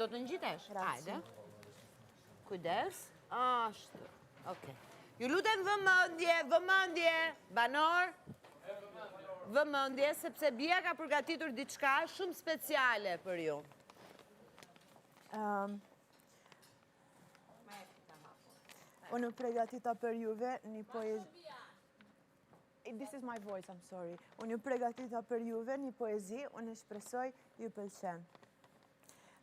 Do të ngjitesh? Hajde. Kujdes. Ashtu. Okej. Ju lutem vëmendje, banor. Vëmendje, sepse Bia ka përgatitur diçka shumë speciale për ju. Unë përgatita për juve një poezi... This is my voice, I'm sorry. Unë përgatita për juve një poezi, unë shpresoj ju pëlqen.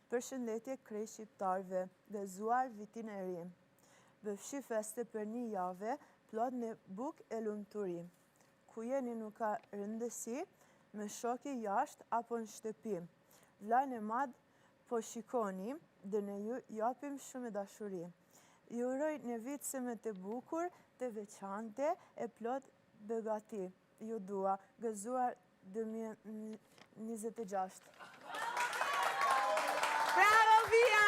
Përshëndetje krejt shqiptarve, bezuar vitin e ri. Bëfshi feste për një jave, plot në buk e lumturi. Ku jeni nuk ka rëndësi, me shoki jashtë apo në shtëpi. Vlajnë e madh po shikoni, dhe ne ju japim shumë dashuri. Ju uroj një vit se me të bukur, të veçante e plot begati. Ju dua, gëzuar 2026. Bravo, Bia!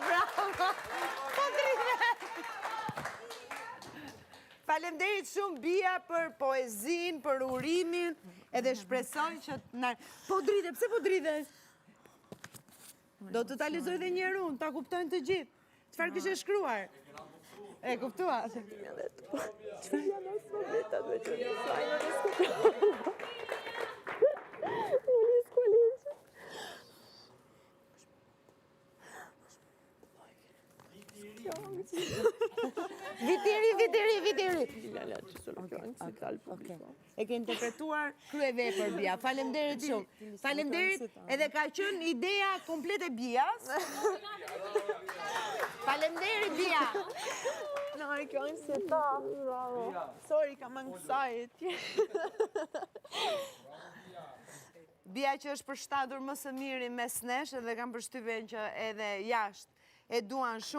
Bravo! Po drive! Faleminderit shumë, Bia, për poezin, për urimin, edhe shpresoj që... Po drite, pse po drite? Do të ta lexoj dhe një herë unë, ta kuptojnë të gjithë. Çfarë kishe shkruar? E kuptua? Çfarë janë as momentat me që një flajnë në skupra. Unë s'kolinqë. Vitiri. E ke interpretuar kryevepër, Bia. Faleminderit shumë. Faleminderit, edhe ka qenë ideja komplet e Bias. Faleminderit, Bia. No, I can't sit up. Sorry, kam anxiety. Bia që është përshtatur më së miri mes nesh, edhe kam përshtypjen që edhe jashtë e duan shumë.